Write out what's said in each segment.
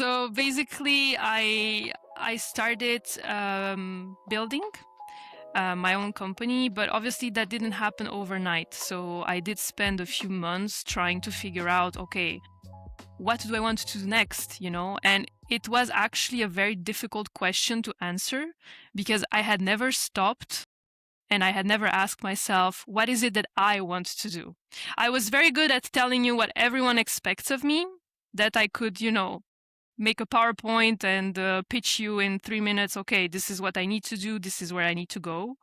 So basically, I started building my own company, but obviously that didn't happen overnight. So I did spend a few months trying to figure out, okay, what do I want to do next, you know? And it was actually a very difficult question to answer because I had never stopped and I had never asked myself, what is it that I want to do? I was very good at telling you what everyone expects of me, that I could, make a PowerPoint and pitch you in 3 minutes. Okay, this is what I need to do. This is where I need to go.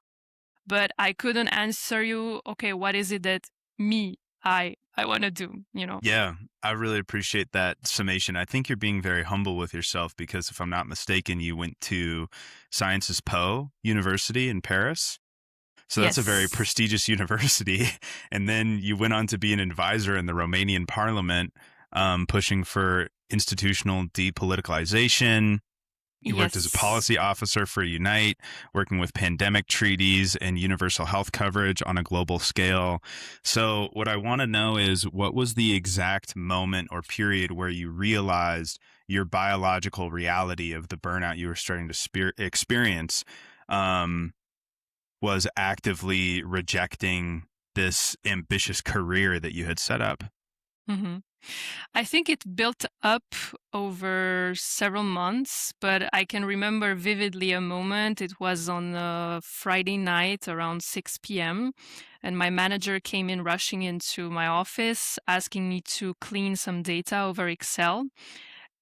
But I couldn't answer you. Okay, what is it that I want to do? Yeah, I really appreciate that summation. I think you're being very humble with yourself because if I'm not mistaken, you went to Sciences Po University in Paris. So that's a very Yes. prestigious university. And then you went on to be an advisor in the Romanian Parliament, pushing for institutional depoliticalization. You worked as a Yes. policy officer for Unite, working with pandemic treaties and universal health coverage on a global scale. So, what I want to know is what was the exact moment or period where you realized your biological reality of the burnout you were starting to experience was actively rejecting this ambitious career that you had set up? hmm I think it built up over several months, but I can remember vividly a moment. It was on a Friday night around 6 p.m. And my manager came in rushing into my office asking me to clean some data over Excel.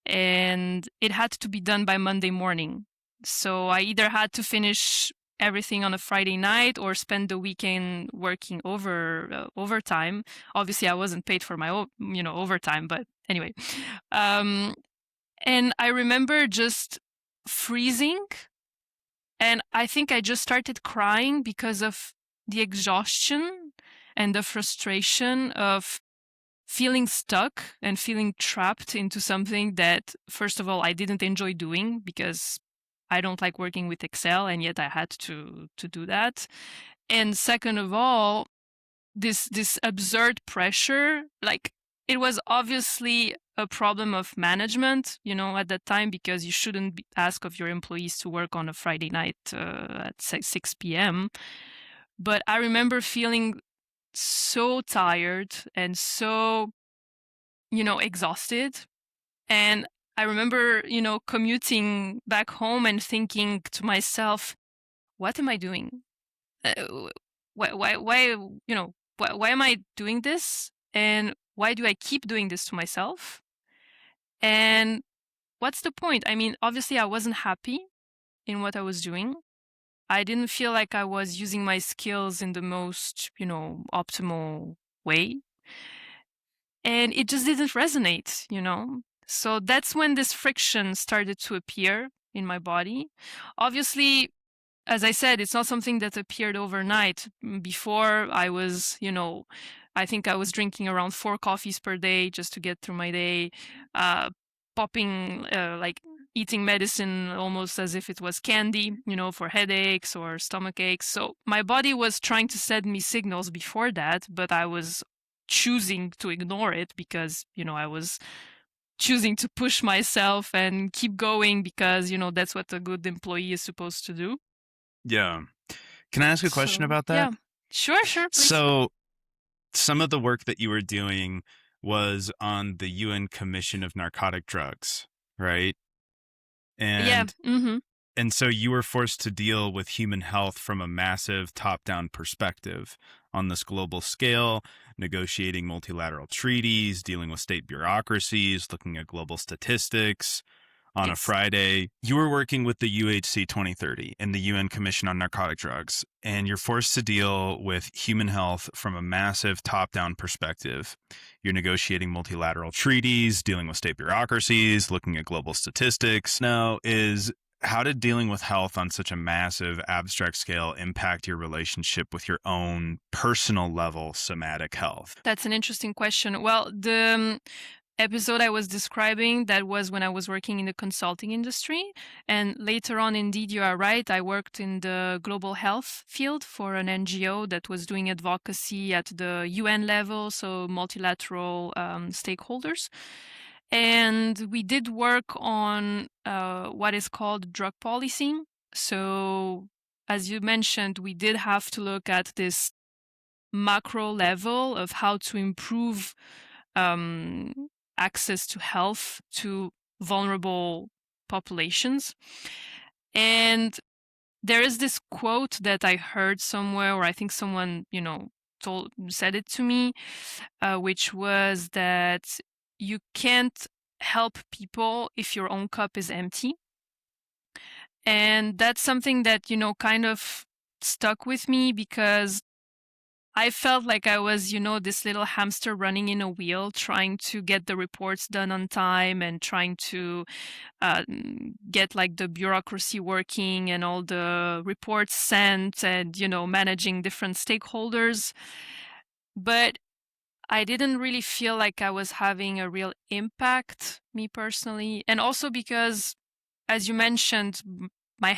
And it had to be done by Monday morning. So I either had to finish everything on a Friday night or spend the weekend working overtime. Obviously, I wasn't paid for my overtime, but anyway. Um, and I remember just freezing, and I think I just started crying because of the exhaustion and the frustration of feeling stuck and feeling trapped into something that, first of all, I didn't enjoy doing because I don't like working with Excel, and yet I had to do that. And second of all, this absurd pressure, like it was obviously a problem of management, at that time, because you shouldn't ask of your employees to work on a Friday night at 6 p.m. But I remember feeling so tired and so exhausted. And I remember, commuting back home and thinking to myself, what am I doing? Why, why am I doing this? And why do I keep doing this to myself? And what's the point? I mean, obviously, I wasn't happy in what I was doing. I didn't feel like I was using my skills in the most, optimal way. And it just didn't resonate. So that's when this friction started to appear in my body. Obviously, as I said, it's not something that appeared overnight. Before, I think I was drinking around 4 coffees per day just to get through my day, popping, like eating medicine almost as if it was candy, for headaches or stomach aches. So my body was trying to send me signals before that, but I was choosing to ignore it because, I was choosing to push myself and keep going because, that's what a good employee is supposed to do. Yeah. Can I ask a question So, about that? yeah. Sure, please. So, some of the work that you were doing was on the UN Commission of Narcotic Drugs, right? Yeah. And and so you were forced to deal with human health from a massive top-down perspective on this global scale, negotiating multilateral treaties, dealing with state bureaucracies, looking at global statistics. On a Yes. Friday, you were working with the UHC 2030 and the UN Commission on Narcotic Drugs, and you're forced to deal with human health from a massive top-down perspective. You're negotiating multilateral treaties, dealing with state bureaucracies, looking at global statistics. Now, how did dealing with health on such a massive abstract scale impact your relationship with your own personal level somatic health? That's an interesting question. Well, the episode I was describing, that was when I was working in the consulting industry. And later on, indeed, you are right. I worked in the global health field for an NGO that was doing advocacy at the UN level, so multilateral stakeholders. And we did work on what is called drug policy. So, as you mentioned, we did have to look at this macro level of how to improve um, access to health to vulnerable populations. And there is this quote that I heard somewhere, or I think someone, said it to me, which was that you can't help people if your own cup is empty. And that's something that, kind of stuck with me, because I felt like I was, this little hamster running in a wheel, trying to get the reports done on time and trying to get like the bureaucracy working and all the reports sent and, managing different stakeholders. But I didn't really feel like I was having a real impact, me personally. And also because, as you mentioned, my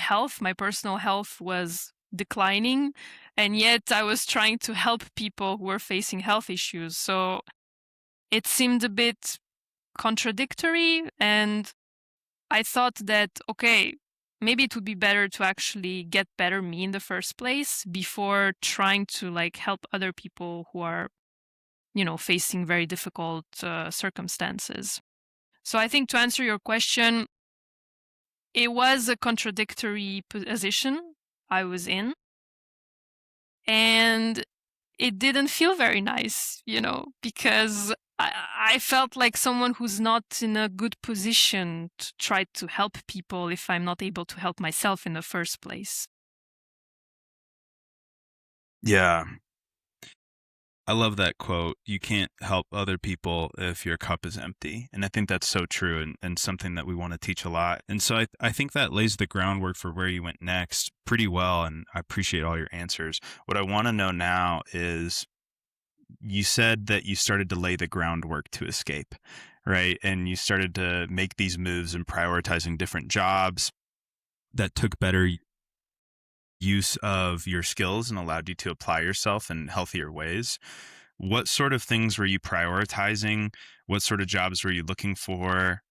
personal health was declining, and yet I was trying to help people who were facing health issues. So it seemed a bit contradictory, and I thought that, okay, maybe it would be better to actually get better me in the first place before trying to like help other people who are, facing very difficult circumstances. So I think, to answer your question, it was a contradictory position I was in, and it didn't feel very nice, because I felt like someone who's not in a good position to try to help people if I'm not able to help myself in the first place. Yeah. I love that quote. You can't help other people if your cup is empty. And I think that's so true, and something that we want to teach a lot. And so I think that lays the groundwork for where you went next pretty well. And I appreciate all your answers. What I want to know now is, you said that you started to lay the groundwork to escape, right? And you started to make these moves and prioritizing different jobs that took better use of your skills and allowed you to apply yourself in healthier ways. What sort of things were you prioritizing? What sort of jobs were you looking for?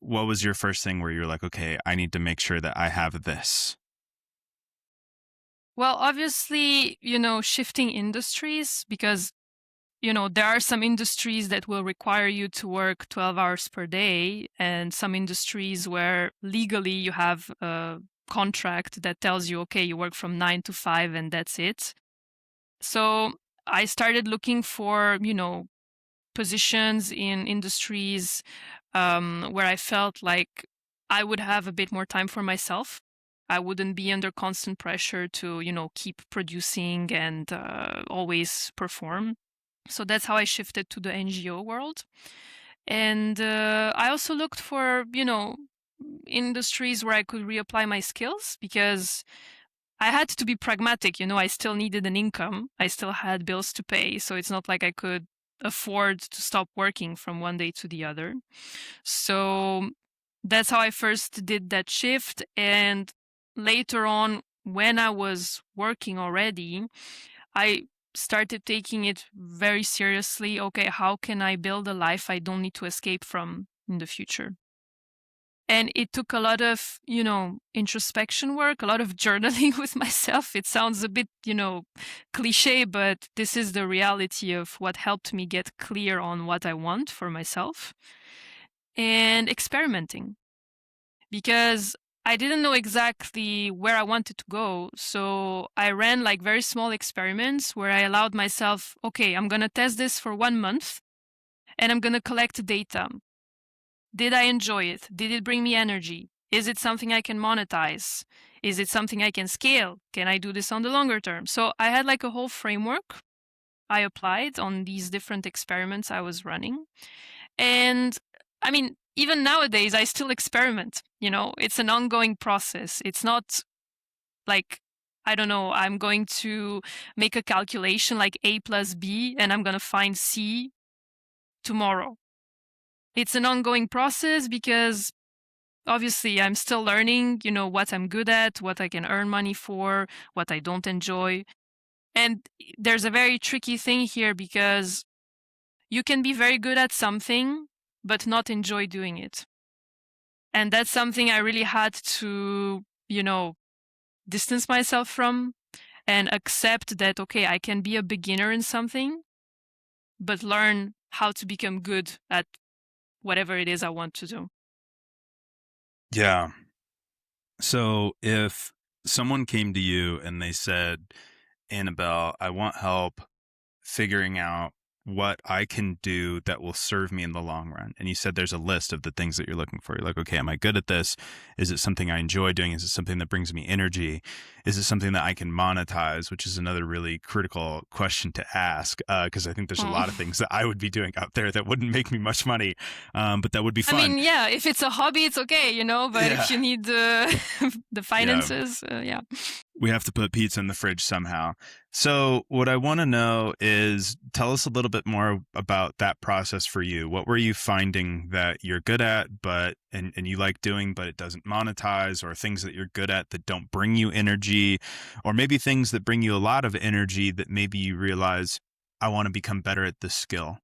What was your first thing where you're like, okay, I need to make sure that I have this? Well, obviously, shifting industries, because there are some industries that will require you to work 12 hours per day, and some industries where legally you have a contract that tells you, okay, you work from 9 to 5 and that's it. So I started looking for, positions in industries where I felt like I would have a bit more time for myself. I wouldn't be under constant pressure to, keep producing and always perform. So that's how I shifted to the NGO world. And I also looked for, industries where I could reapply my skills, because I had to be pragmatic. I still needed an income. I still had bills to pay. So it's not like I could afford to stop working from one day to the other. So that's how I first did that shift. And later on, when I was working already, I started taking it very seriously. Okay, how can I build a life I don't need to escape from in the future? And it took a lot of, introspection work, a lot of journaling with myself. It sounds a bit, cliche, but this is the reality of what helped me get clear on what I want for myself. And experimenting, because I didn't know exactly where I wanted to go. So I ran like very small experiments where I allowed myself, okay, I'm going to test this for 1 month and I'm going to collect data. Did I enjoy it? Did it bring me energy? Is it something I can monetize? Is it something I can scale? Can I do this on the longer term? So I had like a whole framework I applied on these different experiments I was running. And I mean, even nowadays, I still experiment. It's an ongoing process. It's not like, I don't know, I'm going to make a calculation like A plus B and I'm going to find C tomorrow. It's an ongoing process, because obviously I'm still learning, what I'm good at, what I can earn money for, what I don't enjoy. And there's a very tricky thing here, because you can be very good at something but not enjoy doing it. And that's something I really had to, distance myself from and accept that, okay, I can be a beginner in something, but learn how to become good at whatever it is I want to do. Yeah. So if someone came to you and they said, Annabelle, I want help figuring out what I can do that will serve me in the long run. And you said there's a list of the things that you're looking for. You're like, okay, am I good at this? Is it something I enjoy doing? Is it something that brings me energy? Is it something that I can monetize? Which is another really critical question to ask, because I think there's a lot of things that I would be doing out there that wouldn't make me much money, but that would be fun. I mean, yeah, if it's a hobby, it's okay, but if you need the finances, yeah. We have to put pizza in the fridge somehow. So what I want to know is, tell us a little bit more about that process for you. What were you finding that you're good at, and you like doing, but it doesn't monetize, or things that you're good at that don't bring you energy, or maybe things that bring you a lot of energy that maybe you realize, I want to become better at this skill.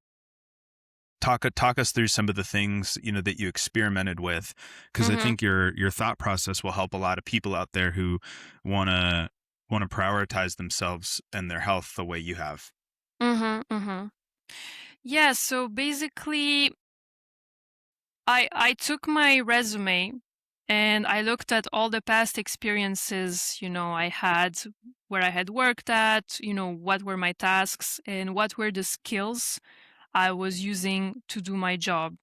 Talk us through some of the things, that you experimented with, because I think your thought process will help a lot of people out there who want to prioritize themselves and their health the way you have. Yeah, so basically I took my resume and I looked at all the past experiences, I had, where I had worked at, what were my tasks and what were the skills I was using to do my job.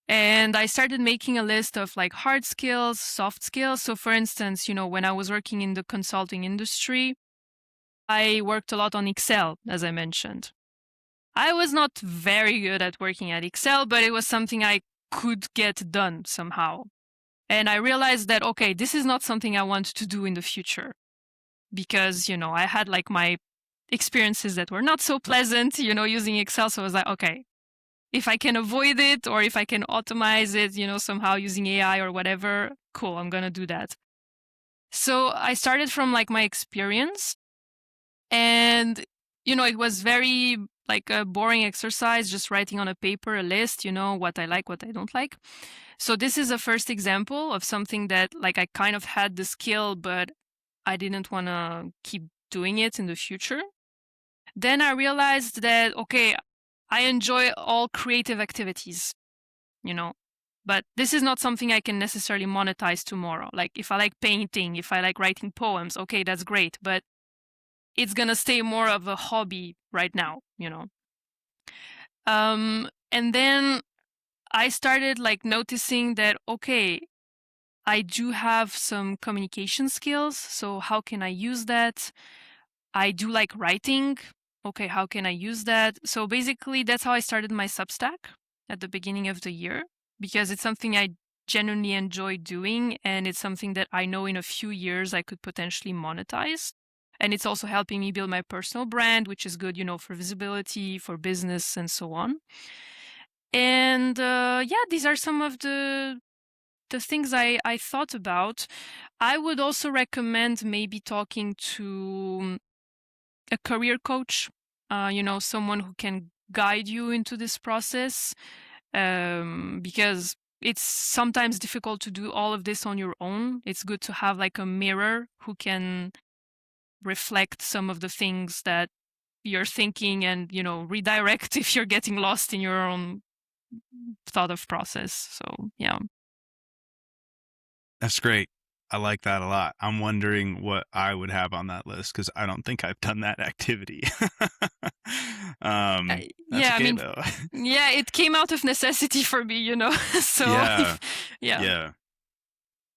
And I started making a list of like hard skills, soft skills. So for instance, when I was working in the consulting industry, I worked a lot on Excel, as I mentioned. I was not very good at working at Excel, but it was something I could get done somehow. And I realized that, okay, this is not something I want to do in the future because, I had like my experiences that were not so pleasant, using Excel. So I was like, okay, if I can avoid it or if I can automate it, somehow using AI or whatever, cool, I'm going to do that. So I started from like my experience and, it was very like a boring exercise, just writing on a paper, a list, what I like, what I don't like. So this is a first example of something that like I kind of had the skill, but I didn't want to keep doing it in the future. Then I realized that, okay, I enjoy all creative activities, but this is not something I can necessarily monetize tomorrow. Like if I like painting, if I like writing poems, okay, that's great, but it's going to stay more of a hobby right now, and then I started like noticing that, okay, I do have some communication skills. So how can I use that? I do like writing. Okay, how can I use that? So basically, that's how I started my Substack at the beginning of the year, because it's something I genuinely enjoy doing. And it's something that I know in a few years I could potentially monetize. And it's also helping me build my personal brand, which is good, for visibility, for business, and so on. And yeah, these are some of the things I thought about. I would also recommend maybe talking to a career coach, someone who can guide you into this process, because it's sometimes difficult to do all of this on your own. It's good to have like a mirror who can reflect some of the things that you're thinking and, redirect if you're getting lost in your own thought of process. So, yeah. That's great. I like that a lot. I'm wondering what I would have on that list, because I don't think I've done that activity. That's yeah, okay, I mean, though. yeah, it came out of necessity for me, so Yeah. yeah.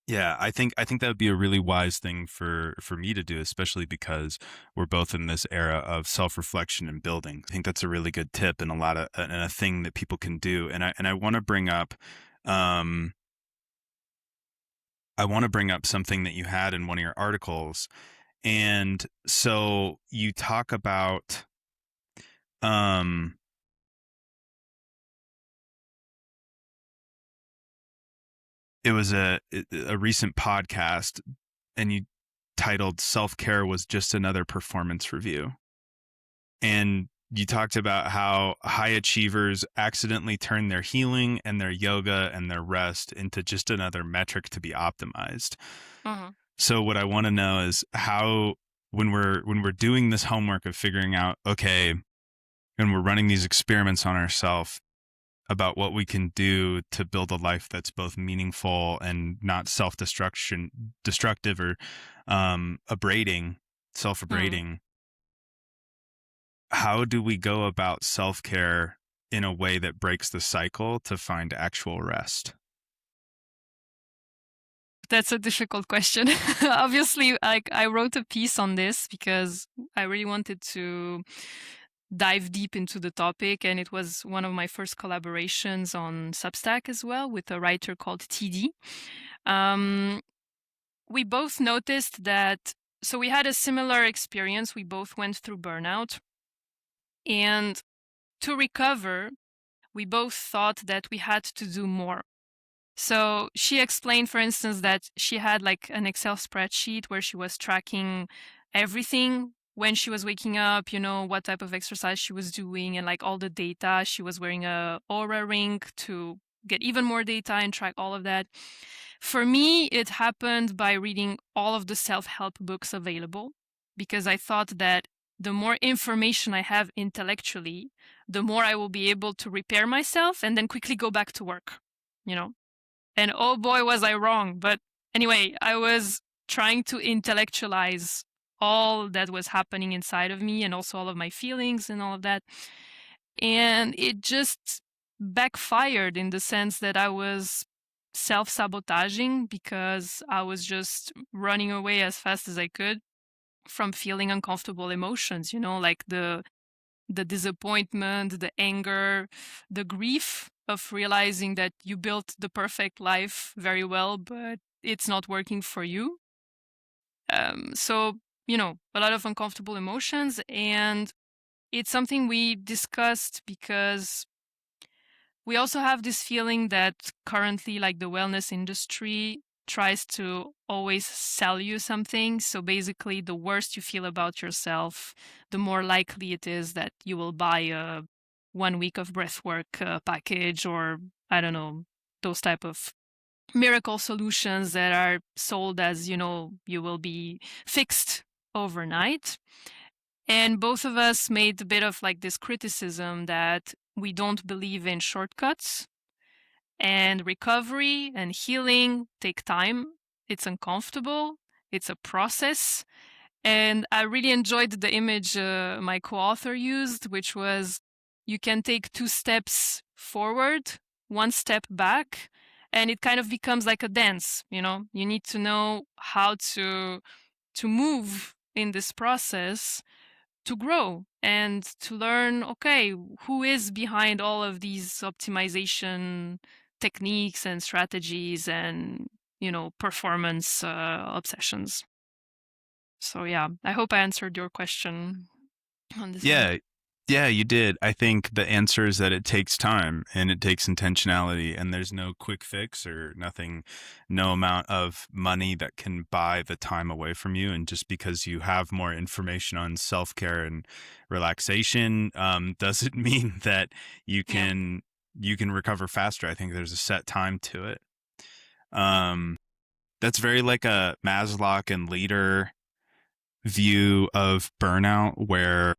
Yeah, I think that would be a really wise thing for me to do, especially because we're both in this era of self-reflection and building. I think that's a really good tip and a thing that people can do. And I want to bring up something that you had in one of your articles. And so you talk about it was a recent podcast, and you titled "Self-Care Was Just Another Performance Review." And you talked about how high achievers accidentally turn their healing and their yoga and their rest into just another metric to be optimized. Mhm. So what I want to know is how, when we're doing this homework of figuring out, okay, and we're running these experiments on ourselves about what we can do to build a life that's both meaningful and not destructive or Mhm. self-abrading. How do we go about self-care in a way that breaks the cycle to find actual rest? That's a difficult question. Obviously, like I wrote a piece on this because I really wanted to dive deep into the topic, and it was one of my first collaborations on Substack as well with a writer called TD. Um, we both noticed that, so we had a similar experience. We both went through burnout, and to recover, we both thought that we had to do more. So she explained, for instance, that she had like an Excel spreadsheet where she was tracking everything when she was waking up, what type of exercise she was doing and like all the data. She was wearing a Aura ring to get even more data and track all of that. For me, it happened by reading all of the self-help books available because I thought that the more information I have intellectually, the more I will be able to repair myself and then quickly go back to work, you know? And oh boy, was I wrong. But anyway, I was trying to intellectualize all that was happening inside of me and also all of my feelings and all of that. And it just backfired in the sense that I was self sabotaging because I was just running away as fast as I could from feeling uncomfortable emotions, like the disappointment, the anger, the grief of realizing that you built the perfect life very well, but it's not working for you. So, a lot of uncomfortable emotions. And it's something we discussed because we also have this feeling that currently, like the wellness industry tries to always sell you something. So basically, the worse you feel about yourself, the more likely it is that you will buy a 1 week of breathwork package, or I don't know, those type of miracle solutions that are sold as, you will be fixed overnight. And both of us made a bit of like this criticism that we don't believe in shortcuts, and recovery and healing take time. It's uncomfortable. It's a process. And I really enjoyed the image my co author used, which was you can take 2 steps forward, 1 step back, and it kind of becomes like a dance. You need to know how to move in this process to grow and to learn, okay, who is behind all of these optimization techniques and strategies and, performance obsessions. So, yeah, I hope I answered your question on this end. Yeah. Yeah, you did. I think the answer is that it takes time and it takes intentionality, and there's no quick fix or nothing, no amount of money that can buy the time away from you. And just because you have more information on self-care and relaxation, doesn't mean that you Yeah. can recover faster. I think there's a set time to it. Um, that's very like a Maslow and leader view of burnout, where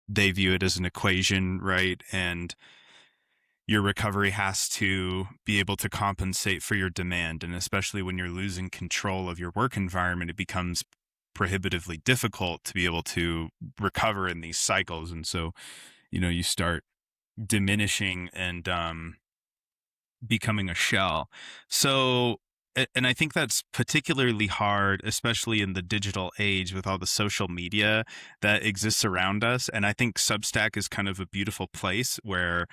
they view it as an equation, right? And your recovery has to be able to compensate for your demand. And especially when you're losing control of your work environment, it becomes prohibitively difficult to be able to recover in these cycles. And so, you start diminishing and becoming a shell. So, and I think that's particularly hard, especially in the digital age with all the social media that exists around us. And I think Substack is kind of a beautiful place where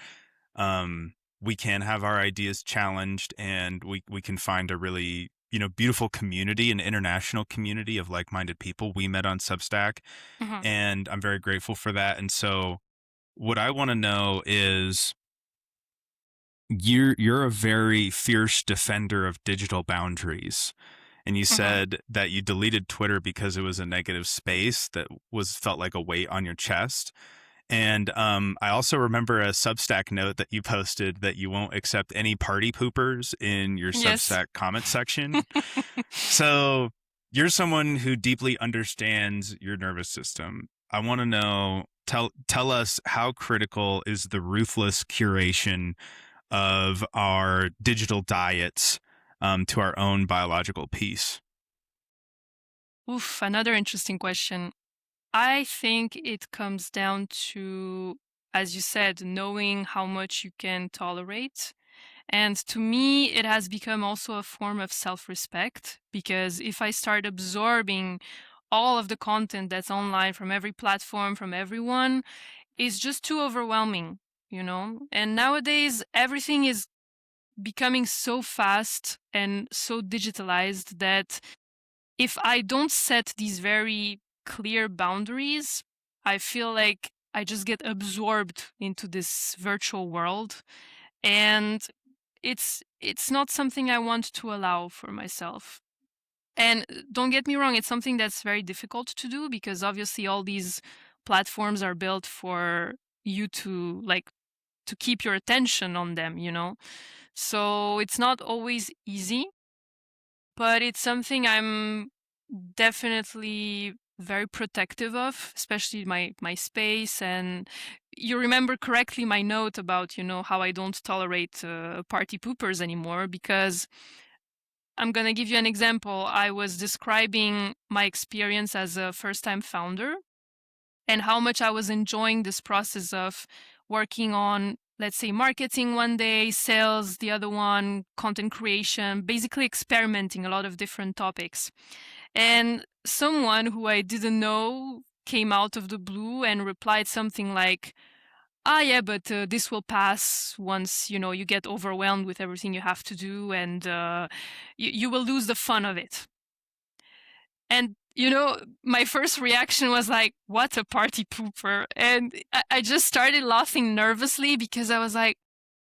we can have our ideas challenged, and we can find a really, beautiful community, an international community of like-minded people. We met on Substack, Mhm. and I'm very grateful for that. And so what I want to know is, you're a very fierce defender of digital boundaries, and you Mhm. said that you deleted Twitter because it was a negative space that felt like a weight on your chest. And I also remember a Substack note that you posted that you won't accept any party poopers in your Yes. Substack comment section. So you're someone who deeply understands your nervous system. I want to know, tell us, how critical is the ruthless curation of our digital diets to our own biological peace? Oof, another interesting question. I think it comes down to, as you said, knowing how much you can tolerate. And to me, it has become also a form of self-respect, because if I start absorbing all of the content that's online from every platform, from everyone, it's just too overwhelming, you know? And nowadays, everything is becoming so fast and so digitalized that if I don't set these very clear boundaries, I feel like I just get absorbed into this virtual world, and it's not something I want to allow for myself. And don't get me wrong, it's something that's very difficult to do, because obviously all these platforms are built for you to like to keep your attention on them, you know? So it's not always easy, but it's something I'm definitely very protective of, especially my space. And you remember correctly my note about, you know, how I don't tolerate party poopers anymore, because I'm going to give you an example. I was describing my experience as a first-time founder and how much I was enjoying this process of working on, let's say, marketing one day, sales the other one, content creation, basically experimenting a lot of different topics. And someone who I didn't know came out of the blue and replied something like, "Ah, yeah, but this will pass once, you know, you get overwhelmed with everything you have to do, and you will lose the fun of it." And, you know, my first reaction was like, what a party pooper. And I just started laughing nervously, because I was like,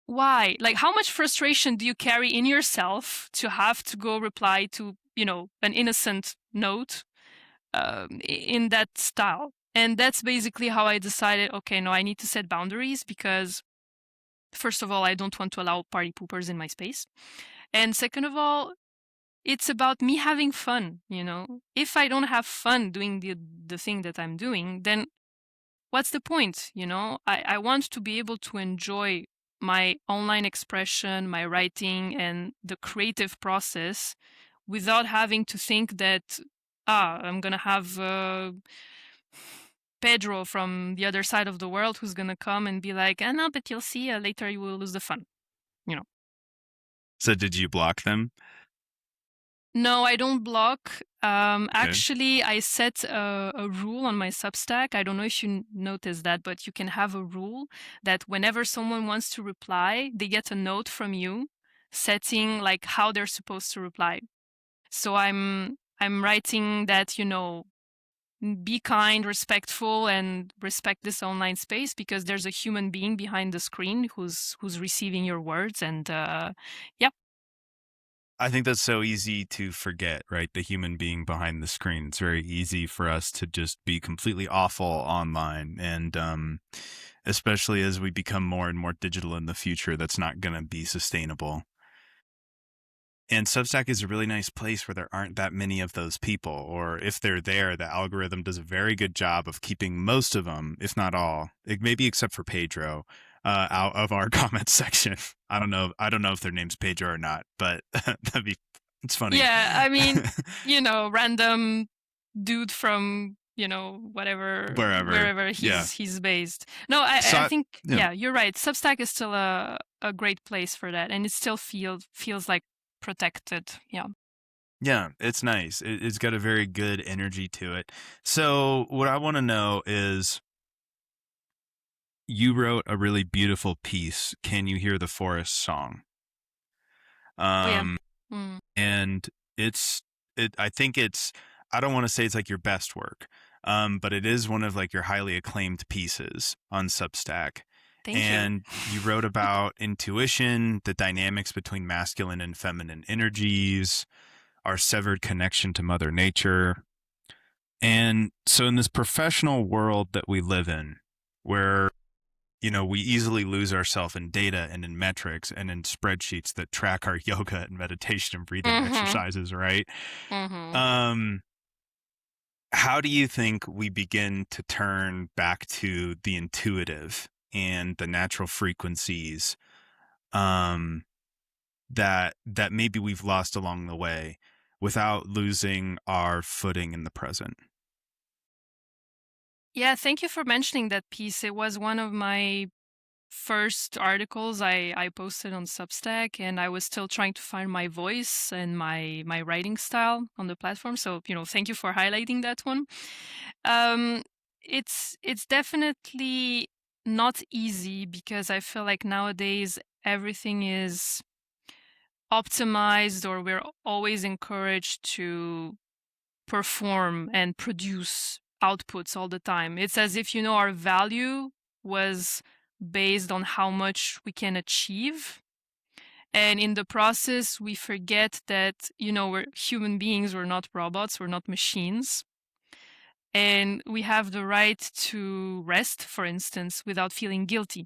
why? Like, how much frustration do you carry in yourself to have to go reply to, you know, an innocent note in that style? And that's basically how I decided, okay, no, I need to set boundaries, because first of all, I don't want to allow party poopers in my space. And second of all, it's about me having fun, you know? If I don't have fun doing the thing that I'm doing, then what's the point, you know? I want to be able to enjoy my online expression, my writing, and the creative process without having to think that, I'm gonna have Pedro from the other side of the world who's gonna come and be like, no, but you'll see, later you will lose the fun, you know? So did you block them? No, I don't block. Okay. Actually, I set a rule on my Substack. I don't know if you noticed that, but you can have a rule that whenever someone wants to reply, they get a note from you setting like how they're supposed to reply. So I'm writing that, you know, be kind, respectful, and respect this online space, because there's a human being behind the screen who's receiving your words. And yeah. I think that's so easy to forget, right? The human being behind the screen. It's very easy for us to just be completely awful online. And especially as we become more and more digital in the future, that's not going to be sustainable. And Substack is a really nice place where there aren't that many of those people, or if they're there, the algorithm does a very good job of keeping most of them, if not all, maybe except for Pedro, out of our comment section. I don't know. I don't know if their name's Pedro or not, but it's funny. Yeah, I mean, you know, random dude from, you know, whatever, Wherever. wherever Yeah. he's based. No, So I think, yeah. yeah, you're right. Substack is still a great place for that, and it still feels like protected. Yeah. Yeah, it's nice. It's got a very good energy to it. So what I want to know is, you wrote a really beautiful piece, Can You Hear the Forest Song? Oh yeah. Um, Mm, and I think I don't want to say it's like your best work, but it is one of like your highly acclaimed pieces on Substack. thank you. And you wrote about intuition, the dynamics between masculine and feminine energies, our severed connection to Mother Nature. And so in this professional world that we live in, where, we easily lose ourselves in data and in metrics and in spreadsheets that track our yoga and meditation and breathing Mhm. exercises, right? Mhm. Um, how do you think we begin to turn back to the intuitive and the natural frequencies um, that maybe we've lost along the way without losing our footing in the present? Yeah, thank you for mentioning that piece. It was one of my first articles I posted on Substack, and I was still trying to find my voice and my writing style on the platform. So, thank you for highlighting that one. Um, it's definitely not easy because I feel like nowadays everything is optimized, or we're always encouraged to perform and produce outputs all the time. It's as if, our value was based on how much we can achieve. And in the process, we forget that, we're human beings, we're not robots, we're not machines. And we have the right to rest, for instance, without feeling guilty.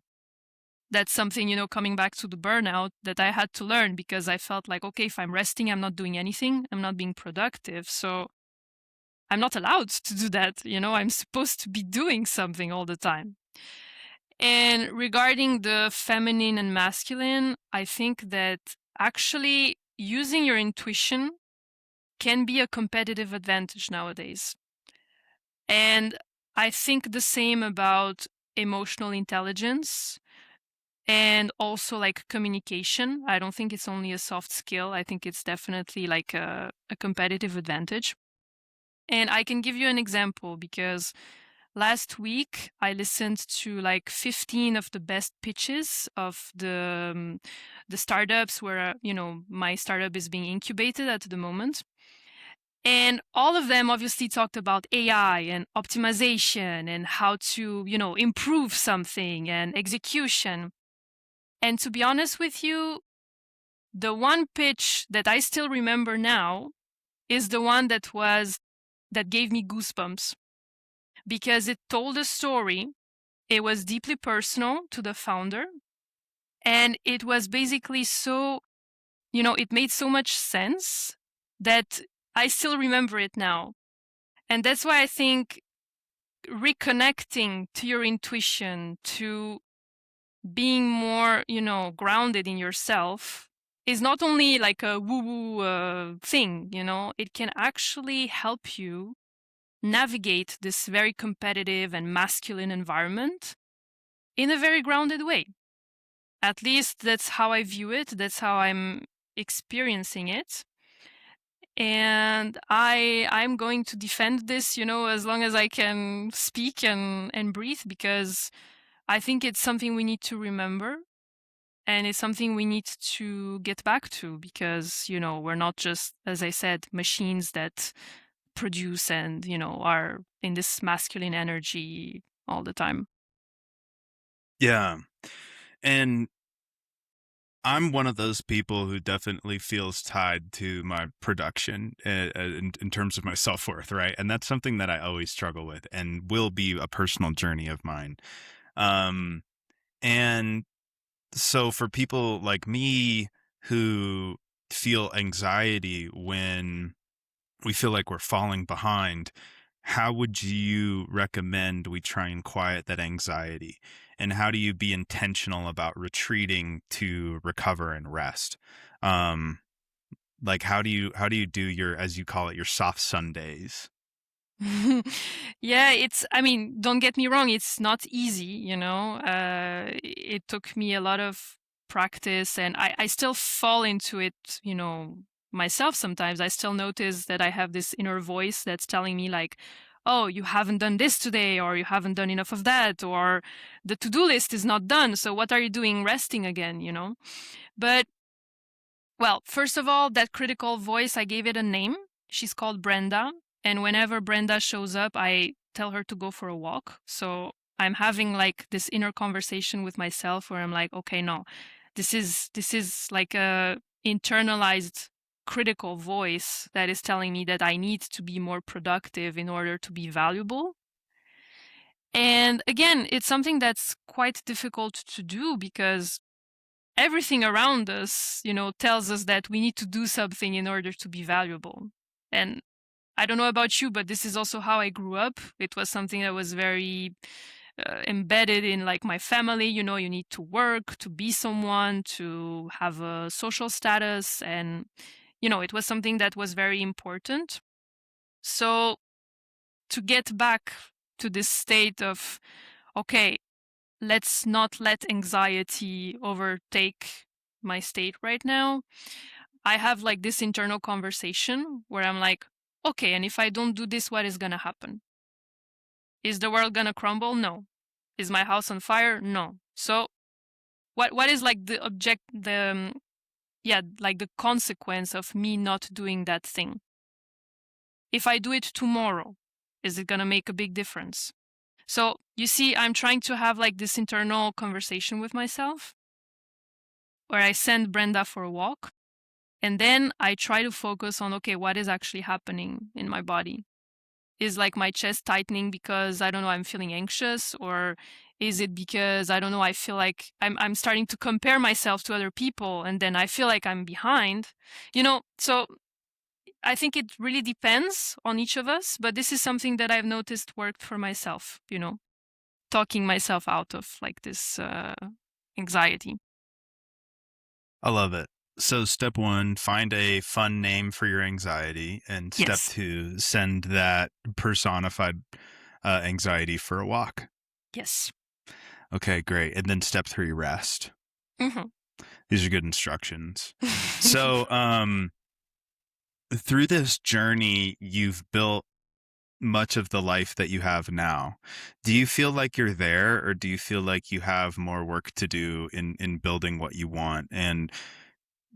That's something, coming back to the burnout, that I had to learn, because I felt like, okay, if I'm resting, I'm not doing anything, I'm not being productive. So I'm not allowed to do that. I'm supposed to be doing something all the time. And regarding the feminine and masculine, I think that actually using your intuition can be a competitive advantage nowadays. And I think the same about emotional intelligence and also like communication. I don't think it's only a soft skill. I think it's definitely like a competitive advantage. And I can give you an example, because last week I listened to like 15 of the best pitches of the startups where my startup is being incubated at the moment. And all of them obviously talked about AI and optimization and how to, improve something and execution. And to be honest with you, the one pitch that I still remember now is the one that gave me goosebumps, because it told a story. It was deeply personal to the founder. And it was basically so, it made so much sense that I still remember it now. And that's why I think reconnecting to your intuition, to being more, grounded in yourself, is not only like a woo woo thing, it can actually help you navigate this very competitive and masculine environment in a very grounded way. At least that's how I view it. That's how I'm experiencing it. And I'm going to defend this, as long as I can speak and breathe, because I think it's something we need to remember, and it's something we need to get back to, because, we're not just, as I said, machines that produce and, are in this masculine energy all the time. Yeah. And I'm one of those people who definitely feels tied to my production in terms of my self worth, right? And that's something that I always struggle with and will be a personal journey of mine. Um, and so for people like me who feel anxiety when we feel like we're falling behind, how would you recommend we try and quiet that anxiety? And how do you be intentional about retreating to recover and rest? Um, like how do you do your, as you call it, your soft Sundays? Yeah, I mean, don't get me wrong, it's not easy, it took me a lot of practice, and I still fall into it, myself sometimes. I still notice that I have this inner voice that's telling me, like, oh, you haven't done this today, or you haven't done enough of that, or the to-do list is not done. So what are you doing resting again? But, well, first of all, that critical voice, I gave it a name. She's called Brenda. And whenever Brenda shows up, I tell her to go for a walk. So I'm having like this inner conversation with myself where I'm like, okay, no, this is like a internalized critical voice that is telling me that I need to be more productive in order to be valuable. And again, it's something that's quite difficult to do because everything around us, tells us that we need to do something in order to be valuable. And I don't know about you, but this is also how I grew up. It was something that was very embedded in like my family. You need to work to be someone, to have a social status. And, it was something that was very important. So to get back to this state of, okay, let's not let anxiety overtake my state right now. I have like this internal conversation where I'm like, okay, and if I don't do this, what is going to happen? Is the world going to crumble? No. Is my house on fire? No. So what is like like the consequence of me not doing that thing? If I do it tomorrow, is it going to make a big difference? So you see, I'm trying to have like this internal conversation with myself where I send Brenda for a walk. And then I try to focus on, okay, what is actually happening in my body? Is like my chest tightening because, I don't know, I'm feeling anxious? Or is it because, I don't know, I feel like I'm starting to compare myself to other people and then I feel like I'm behind? So I think it really depends on each of us, but this is something that I've noticed worked for myself, talking myself out of like this anxiety. I love it. So step 1, find a fun name for your anxiety, and step Yes. 2, send that personified anxiety for a walk. Yes. Okay, great. And then step 3, rest. Mm-hmm. These are good instructions. So through this journey, you've built much of the life that you have now. Do you feel like you're there, or do you feel like you have more work to do in building what you want? And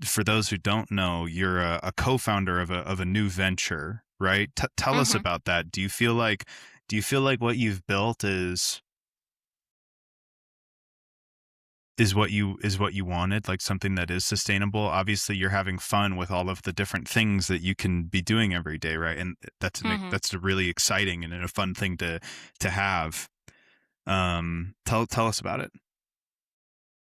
for those who don't know, you're a co-founder of a new venture, right? Tell us Mm-hmm. about that. Do you feel like what you've built is what you wanted, like something that is sustainable? Obviously, you're having fun with all of the different things that you can be doing every day, right? And Mm-hmm. that's a really exciting and a fun thing to have. Tell us about it.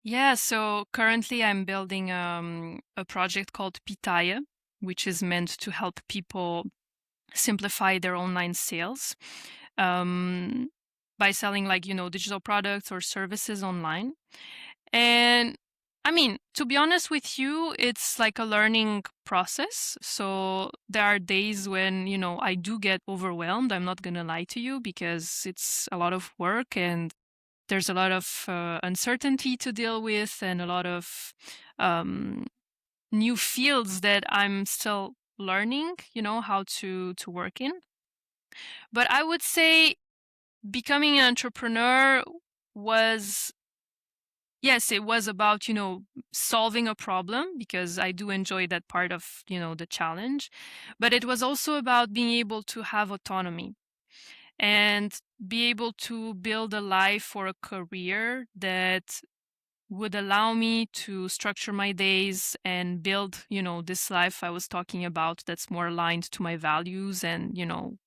Yeah, so currently I'm building a project called Pitaya, which is meant to help people simplify their online sales um, by selling like, digital products or services online. And I mean, to be honest with you, it's like a learning process. So there are days when, I do get overwhelmed. I'm not going to lie to you because it's a lot of work and there's a lot of uncertainty to deal with and a lot of um, new fields that I'm still learning, how to work in. But I would say becoming an entrepreneur was, yes, it was about, solving a problem because I do enjoy that part of, the challenge. But it was also about being able to have autonomy and be able to build a life or a career that would allow me to structure my days and build, this life I was talking about that's more aligned to my values and,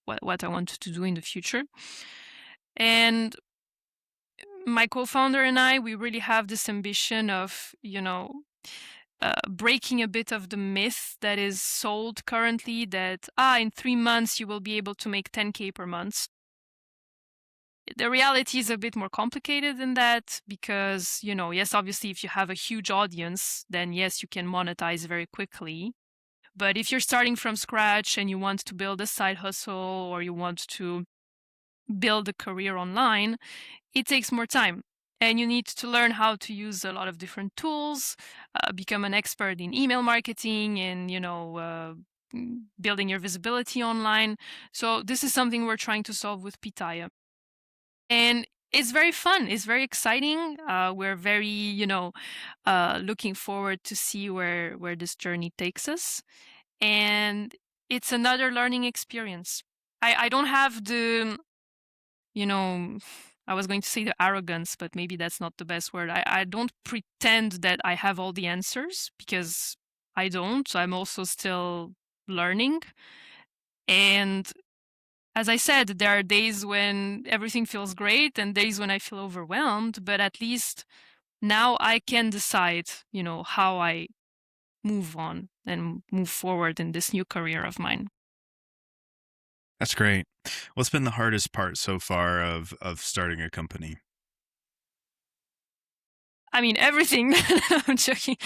what I want to do in the future. And my co-founder and I, we really have this ambition of, breaking a bit of the myth that is sold currently that, in 3 months you will be able to make 10K per month. The reality is a bit more complicated than that because, yes, obviously, if you have a huge audience, then yes, you can monetize very quickly. But if you're starting from scratch and you want to build a side hustle or you want to build a career online, it takes more time. And you need to learn how to use a lot of different tools, become an expert in email marketing and, building your visibility online. So this is something we're trying to solve with Pitaya. And it's very fun. It's very exciting. We're very, looking forward to see where this journey takes us. And it's another learning experience. I don't have the, you know, I was going to say the arrogance, but maybe that's not the best word. I don't pretend that I have all the answers because I don't. I'm also still learning. And as I said, there are days when everything feels great and days when I feel overwhelmed, but at least now I can decide, how I move on and move forward in this new career of mine. That's great. What's been the hardest part so far of starting a company? I mean, everything. I'm joking.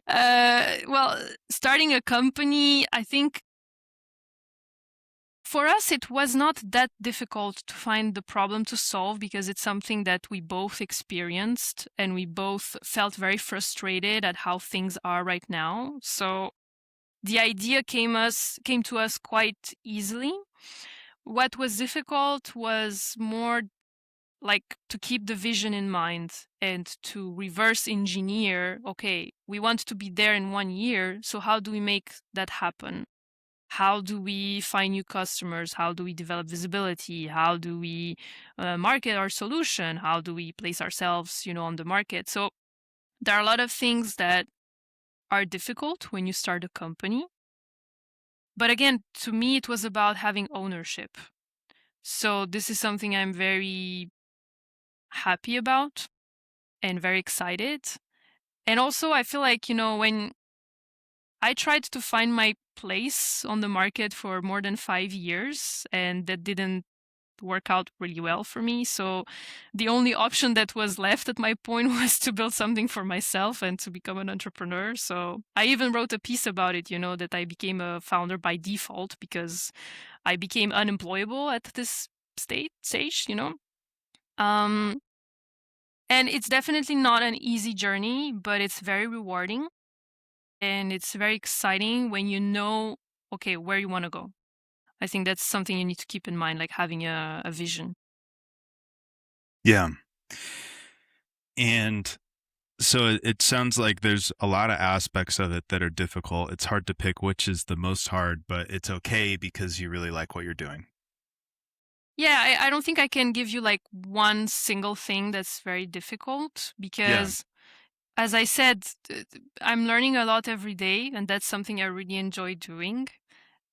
Well, starting a company, I think for us, it was not that difficult to find the problem to solve because it's something that we both experienced and we both felt very frustrated at how things are right now. So the idea came to us quite easily. What was difficult was more like to keep the vision in mind and to reverse engineer. Okay, we want to be there in 1 year, so how do we make that happen? How do we find new customers? How do we develop visibility? How do we market our solution? How do we place ourselves, on the market? So there are a lot of things that are difficult when you start a company. But again, to me, it was about having ownership. So this is something I'm very happy about and very excited. And also, I feel like, when I tried to find my place on the market for more than 5 years, and that didn't work out really well for me. So the only option that was left at my point was to build something for myself and to become an entrepreneur. So I even wrote a piece about it, that I became a founder by default because I became unemployable at this stage. Um, and it's definitely not an easy journey, but it's very rewarding and it's very exciting when you know, okay, where you want to go. I think that's something you need to keep in mind, like having a vision. Yeah. And so it sounds like there's a lot of aspects of it that are difficult. It's hard to pick which is the most hard, but it's okay because you really like what you're doing. Yeah, I don't think I can give you like one single thing that's very difficult Yeah, because, as I said, I'm learning a lot every day, and that's something I really enjoy doing.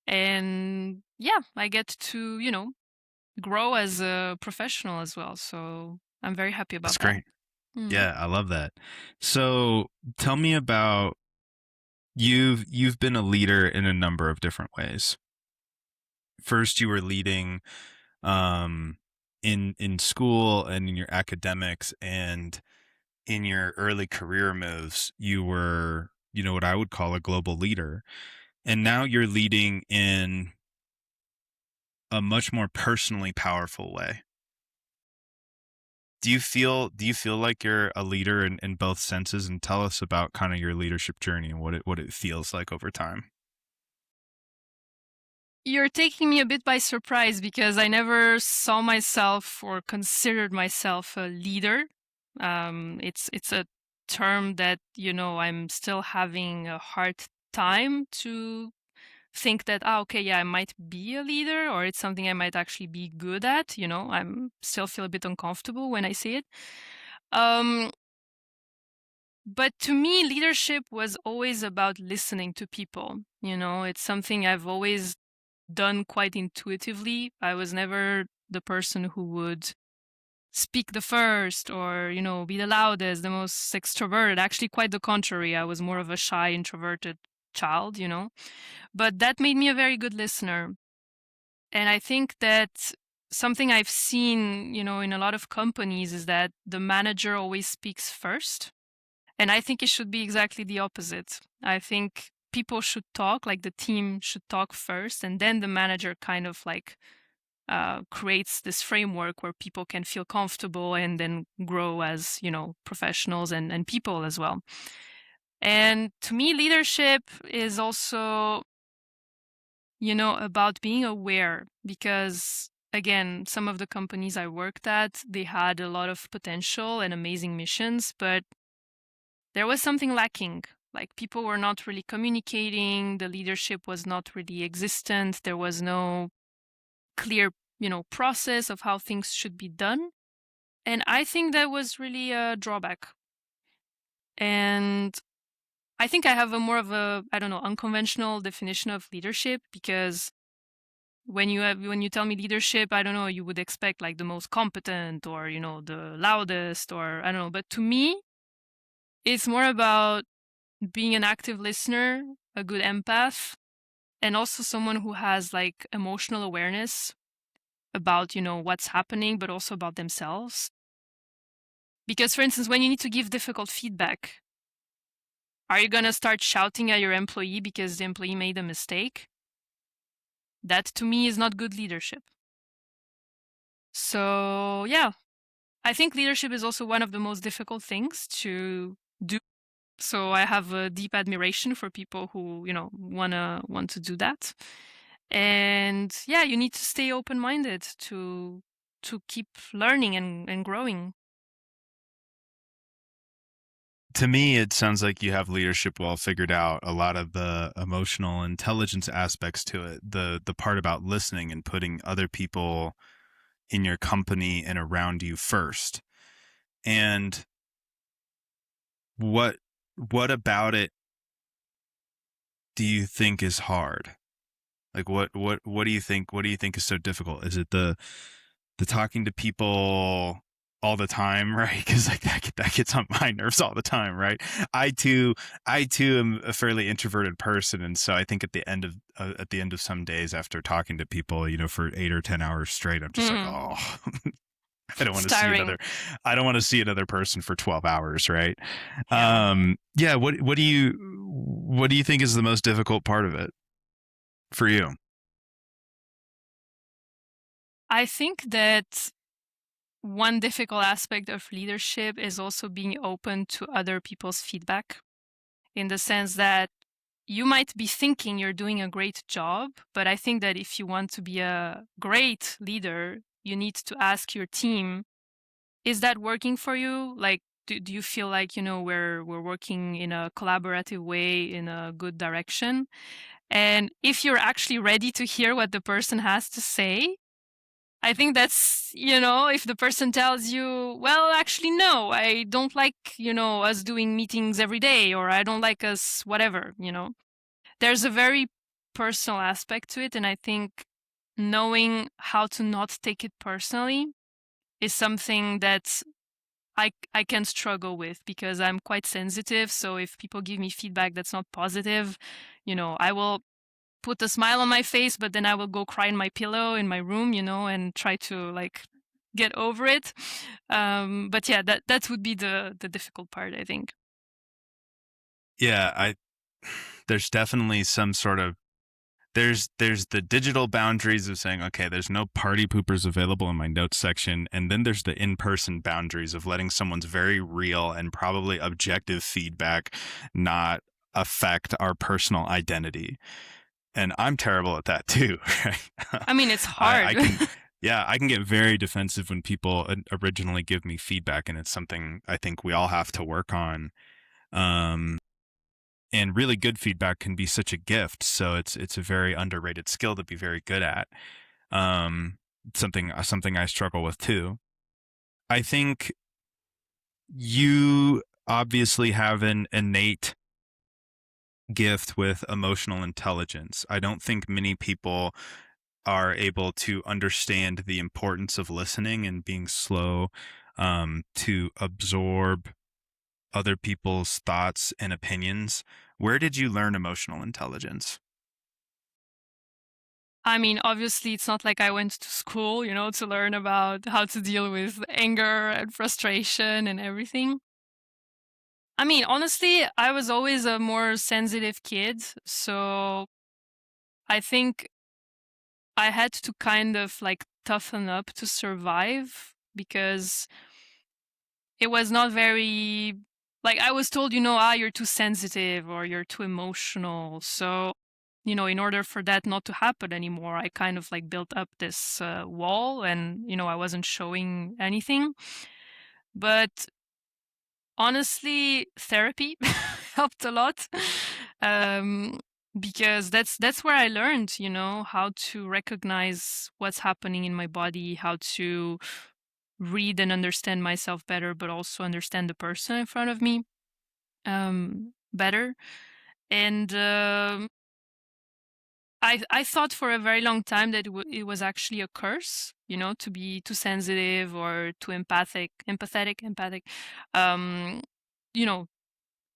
And yeah, I get to, grow as a professional as well. So I'm very happy that's about that. great. Mm. Yeah, I love that. So tell me about you've been a leader in a number of different ways. First, you were leading um, in school and in your academics, and in your early career moves, you were, what I would call a global leader. And now you're leading in a much more personally powerful way. Do you feel like you're a leader in both senses? And tell us about kind of your leadership journey and what it feels like over time. You're taking me a bit by surprise because I never saw myself or considered myself a leader. It's a term that I'm still having a hard time to think that okay, yeah, I might be a leader or it's something I might actually be good at. I'm still feel a bit uncomfortable when I say it. Um, but to me, leadership was always about listening to people. It's something I've always done quite intuitively. I was never the person who would speak the first or, be the loudest, the most extroverted. Actually, quite the contrary. I was more of a shy, introverted child. But that made me a very good listener. And I think that something I've seen, in a lot of companies is that the manager always speaks first. And I think it should be exactly the opposite. I think people should talk, like the team should talk first, and then the manager kind of like creates this framework where people can feel comfortable and then grow as, professionals and people as well. And to me, leadership is also, about being aware because again, some of the companies I worked at, they had a lot of potential and amazing missions, but there was something lacking. Like people were not really communicating, the leadership was not really existent, there was no clear, process of how things should be done. And I think that was really a drawback. And I think I have a more of a, I don't know, unconventional definition of leadership because when you tell me leadership, I don't know, you would expect like the most competent or, the loudest or I don't know. But to me, it's more about being an active listener, a good empath, and also someone who has like emotional awareness about, what's happening, but also about themselves. Because, for instance, when you need to give difficult feedback, are you going to start shouting at your employee because the employee made a mistake? That to me is not good leadership. So, yeah, I think leadership is also one of the most difficult things to do. So I have a deep admiration for people who, want to do that. And yeah, you need to stay open-minded to keep learning and growing. To me, it sounds like you have leadership well figured out. A lot of the emotional intelligence aspects to it, the part about listening and putting other people in your company and around you first. And what about it do you think is hard? Like what do you think is so difficult? Is it the talking to people all the time, right? Because like that gets on my nerves all the time, right? I too am a fairly introverted person, and so I think at the end of some days after talking to people, for 8 or 10 hours straight, I'm just like, oh, I don't want to see Tiring. another person for 12 hours, right? Yeah. Yeah. What do you think is the most difficult part of it for you? I think that one difficult aspect of leadership is also being open to other people's feedback, in the sense that you might be thinking you're doing a great job, but I think that if you want to be a great leader, you need to ask your team, is that working for you? Like, do you feel like, we're working in a collaborative way, in a good direction? And if you're actually ready to hear what the person has to say, I think that's, if the person tells you, well, actually, no, I don't like, us doing meetings every day, or I don't like us, whatever, there's a very personal aspect to it. And I think knowing how to not take it personally is something that I can struggle with, because I'm quite sensitive. So if people give me feedback that's not positive, I will put a smile on my face, but then I will go cry in my pillow in my room, and try to like get over it. But yeah, that would be the difficult part, I think. Yeah, there's definitely some sort of there's the digital boundaries of saying, okay, there's no party poopers available in my notes section, and then there's the in-person boundaries of letting someone's very real and probably objective feedback not affect our personal identity. And I'm terrible at that too, right? I mean, it's I hard. can I can get very defensive when people originally give me feedback, and it's something I think we all have to work on. Um, and really good feedback can be such a gift. So it's a very underrated skill to be very good at. Um, something I struggle with too. I think you obviously have an innate gift with emotional intelligence. I don't think many people are able to understand the importance of listening and being slow to absorb other people's thoughts and opinions. Where did you learn emotional intelligence? I mean, obviously, it's not like I went to school, to learn about how to deal with anger and frustration and everything. I mean, honestly, I was always a more sensitive kid. So I think I had to kind of like toughen up to survive, because it was not very, like, I was told, you're too sensitive or you're too emotional. So, in order for that not to happen anymore, I kind of like built up this wall, and, I wasn't showing anything. But honestly, therapy helped a lot. Um, because that's where I learned, how to recognize what's happening in my body, how to read and understand myself better, but also understand the person in front of me better. And I thought for a very long time that it was actually a curse, to be too sensitive or too empathetic. Um, you know,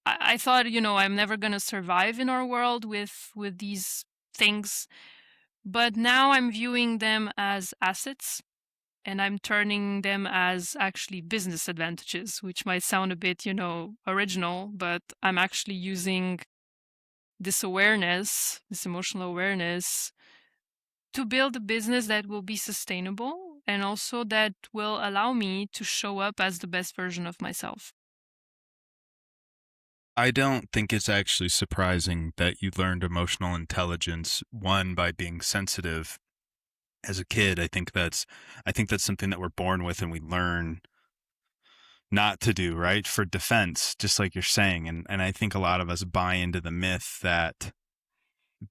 I thought, I'm never gonna survive in our world with these things. But now I'm viewing them as assets, and I'm turning them as actually business advantages, which might sound a bit, original, but I'm actually using this awareness, this emotional awareness, to build a business that will be sustainable and also that will allow me to show up as the best version of myself. I don't think it's actually surprising that you learned emotional intelligence, one, by being sensitive as a kid. I think that's something that we're born with and we learn not to do, right? For defense, just like you're saying. And I think a lot of us buy into the myth that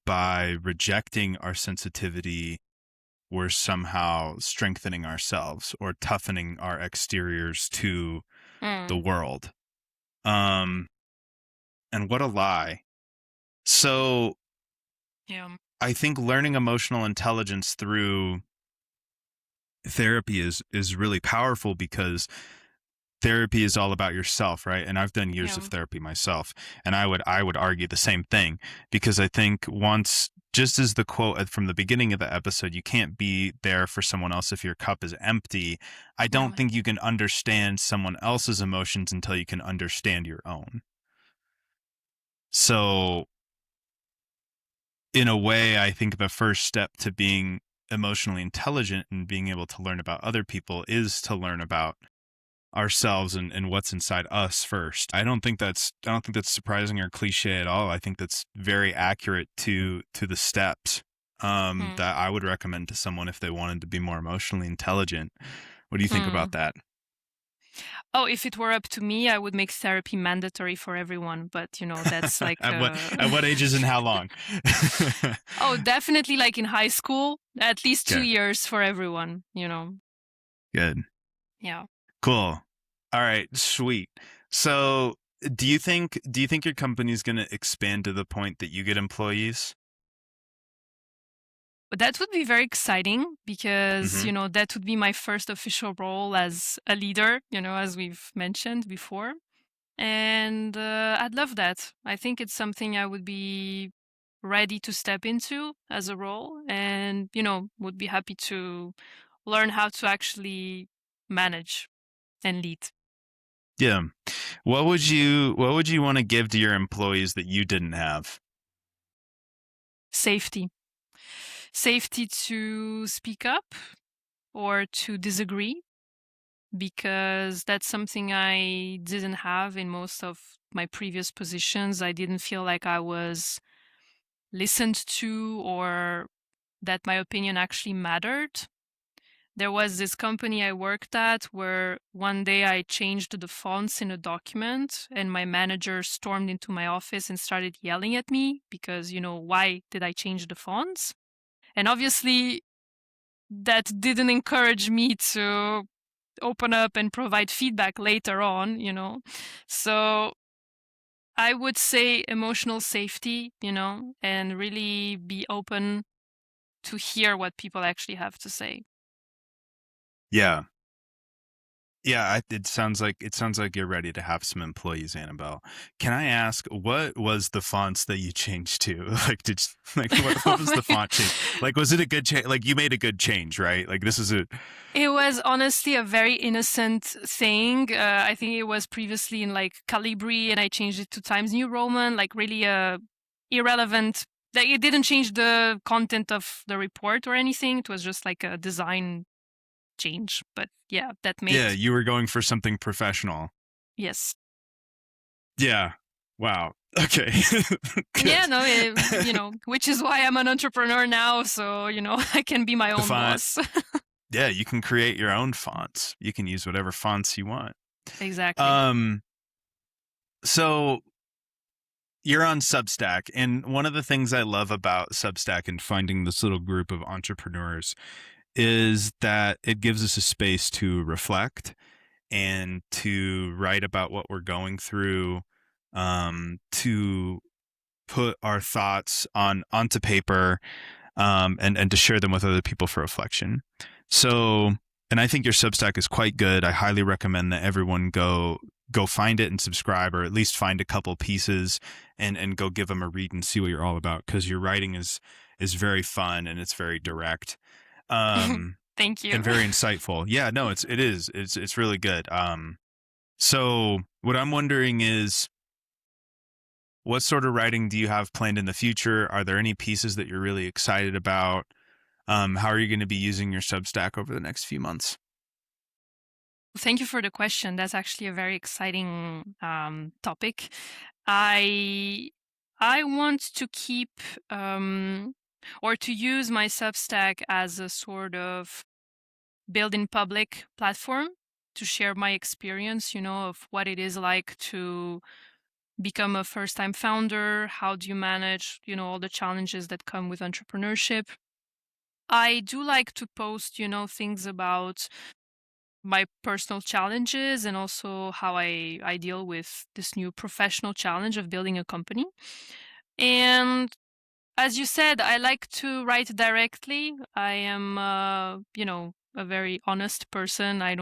by rejecting our sensitivity, we're somehow strengthening ourselves or toughening our exteriors to the Mm, world. Um, and what a lie. So yeah, I think learning emotional intelligence through therapy is really powerful because therapy is all about yourself, right? And I've done years of yeah, therapy myself, and I would argue the same thing, because I think once, just as the quote from the beginning of the episode, you can't be there for someone else if your cup is empty. I yeah, don't think you can understand someone else's emotions until you can understand your own. So in a way, I think the first step to being emotionally intelligent and being able to learn about other people is to learn about ourselves and what's inside us first. I don't think that's surprising or cliche at all. I think that's very accurate to the steps mm, that I would recommend to someone if they wanted to be more emotionally intelligent. What do you think about mm. that? Oh, if it were up to me, I would make therapy mandatory for everyone. But that's like, At what ages and how long? oh, definitely like in high school, at least two Okay, years for everyone. good. Yeah. Cool. All right, sweet. So, do you think your company's going to expand to the point that you get employees? But that would be very exciting because, Mhm. that would be my first official role as a leader, as we've mentioned before. And I'd love that. I think it's something I would be ready to step into as a role and, would be happy to learn how to actually manage and lead. Yeah. What would you want to give to your employees that you didn't have? Safety. Safety to speak up or to disagree, because that's something I didn't have in most of my previous positions. I didn't feel like I was listened to or that my opinion actually mattered. There was this company I worked at where one day I changed the fonts in a document and my manager stormed into my office and started yelling at me because, why did I change the fonts? And obviously, that didn't encourage me to open up and provide feedback later on. So I would say emotional safety, and really be open to hear what people actually have to say. Yeah. Yeah, it sounds like you're ready to have some employees, Annabelle. Can I ask, what was the fonts that you changed to? What Oh was the my- font change? Like, was it a good change? Like, you made a good change, right? Like, this is a It was honestly a very innocent thing. I think it was previously in like Calibri, and I changed it to Times New Roman, like really irrelevant. Like it didn't change the content of the report or anything. It was just like a design change. But yeah, that made yeah, you were going for something professional. yes. Yeah. Wow. Okay. Yeah, Good. no, which is why I'm an entrepreneur now. So, I can be my The own font. boss. Yeah, you can create your own fonts. You can use whatever fonts you want. Exactly. Um, so you're on Substack, and one of the things I love about Substack and finding this little group of entrepreneurs is that it gives us a space to reflect and to write about what we're going through, to put our thoughts onto paper, and to share them with other people for reflection. So, and I think your Substack is quite good. I highly recommend that everyone go find it and subscribe, or at least find a couple pieces and go give them a read and see what you're all about, because your writing is very fun and it's very direct, Thank you. and very insightful. Yeah, no, it's really good. So what I'm wondering is, what sort of writing do you have planned in the future? Are there any pieces that you're really excited about? How are you going to be using your Substack over the next few months? Thank you for the question. That's actually a very exciting topic. I want to keep or to use my Substack as a sort of build in public platform to share my experience, of what it is like to become a first-time founder. How do you manage, all the challenges that come with entrepreneurship? I do like to post, things about my personal challenges and also how I deal with this new professional challenge of building a company. And as you said, I like to write directly. I am, a very honest person. I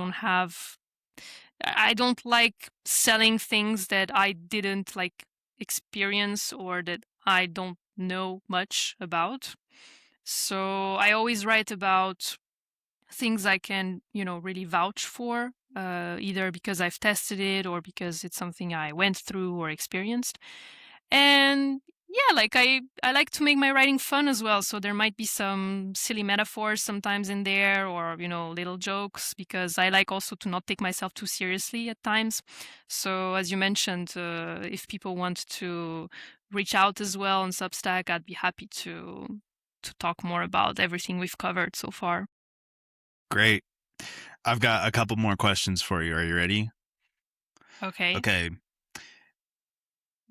don't like selling things that I didn't like experience or that I don't know much about. So I always write about things I can, really vouch for, either because I've tested it or because it's something I went through or experienced. And yeah, like I like to make my writing fun as well. So there might be some silly metaphors sometimes in there, or, little jokes, because I like also to not take myself too seriously at times. So as you mentioned, if people want to reach out as well on Substack, I'd be happy to talk more about everything we've covered so far. Great. I've got a couple more questions for you. Are you ready? Okay. Okay.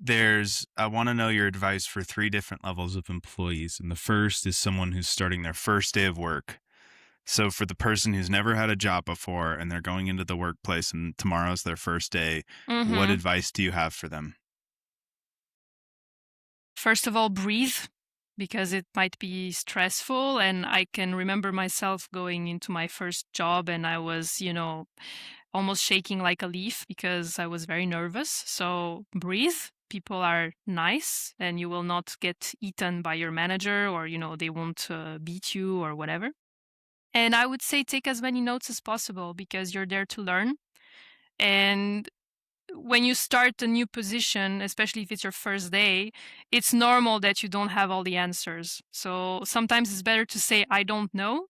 I want to know your advice for 3 different levels of employees. And the first is someone who's starting their first day of work. So for the person who's never had a job before and they're going into the workplace and tomorrow's their first day, what Mm-hmm. advice do you have for them? First of all, breathe, because it might be stressful. And I can remember myself going into my first job and I was, almost shaking like a leaf because I was very nervous. So breathe. People are nice and you will not get eaten by your manager, or, they won't beat you or whatever. And I would say take as many notes as possible because you're there to learn. And when you start a new position, especially if it's your first day, it's normal that you don't have all the answers. So sometimes it's better to say, I don't know,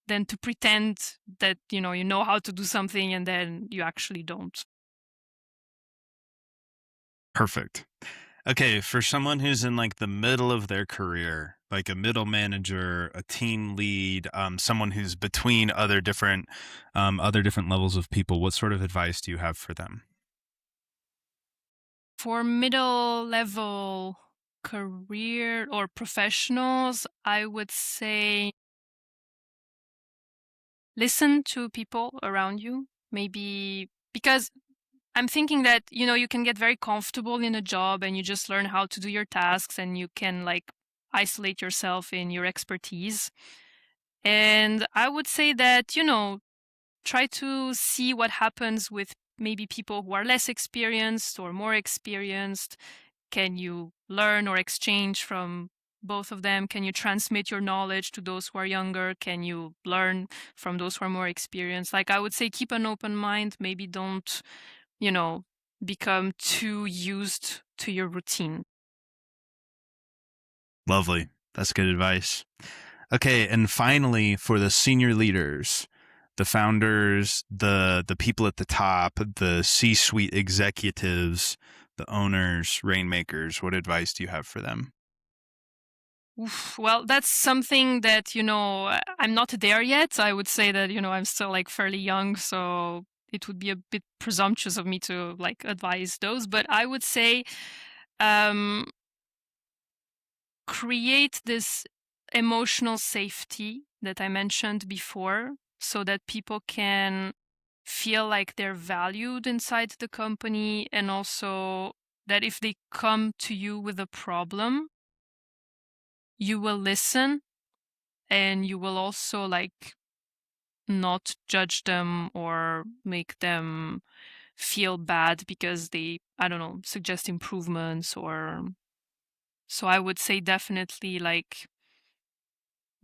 than to pretend that, you know how to do something and then you actually don't. Perfect. Okay, for someone who's in like the middle of their career, like a middle manager, a team lead, someone who's between other different levels of people, what sort of advice do you have for them? For middle level career or professionals, I would say listen to people around you, maybe because I'm thinking that, you can get very comfortable in a job and you just learn how to do your tasks and you can like isolate yourself in your expertise. And I would say that, try to see what happens with maybe people who are less experienced or more experienced. Can you learn or exchange from both of them? Can you transmit your knowledge to those who are younger? Can you learn from those who are more experienced? Like I would say, keep an open mind. Maybe don't, you know, become too used to your routine. Lovely. That's good advice. Okay, and finally, for the senior leaders, the founders, the people at the top, the C-suite executives, the owners, rainmakers, what advice do you have for them? Oof, well, that's something that, I'm not there yet. I would say that, I'm still like fairly young, so it would be a bit presumptuous of me to like advise those. But I would say um, create this emotional safety that I mentioned before so that people can feel like they're valued inside the company and also that if they come to you with a problem, you will listen, and you will also like not judge them or make them feel bad because they, I don't know, suggest improvements. Or so I would say definitely like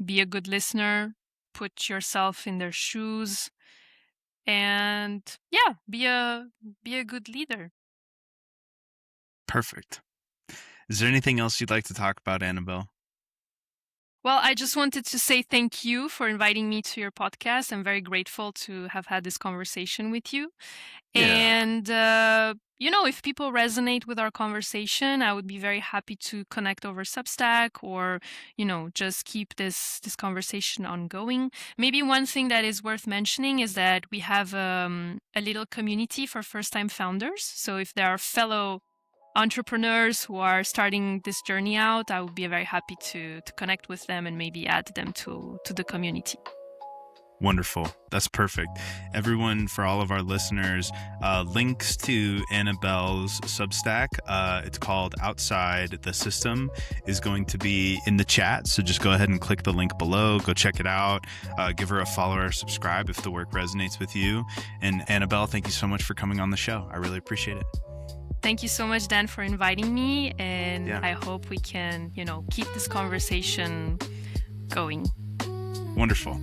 be a good listener, put yourself in their shoes, and yeah, be a good leader. Perfect. Is there anything else you'd like to talk about, Annabelle? Well, I just wanted to say thank you for inviting me to your podcast. I'm very grateful to have had this conversation with you. Yeah. And, if people resonate with our conversation, I would be very happy to connect over Substack, or, just keep this conversation ongoing. Maybe one thing that is worth mentioning is that we have a little community for first-time founders. So if there are fellow entrepreneurs who are starting this journey out, I would be very happy to connect with them and maybe add them to the community. Wonderful. That's perfect. Everyone, for all of our listeners, links to Annabelle's Substack, it's called Outside the System, is going to be in the chat. So just go ahead and click the link below. Go check it out. Give her a follow or subscribe if the work resonates with you. And Annabelle, thank you so much for coming on the show. I really appreciate it. Thank you so much, Dan, for inviting me. And Yeah. I hope we can, keep this conversation going. Wonderful.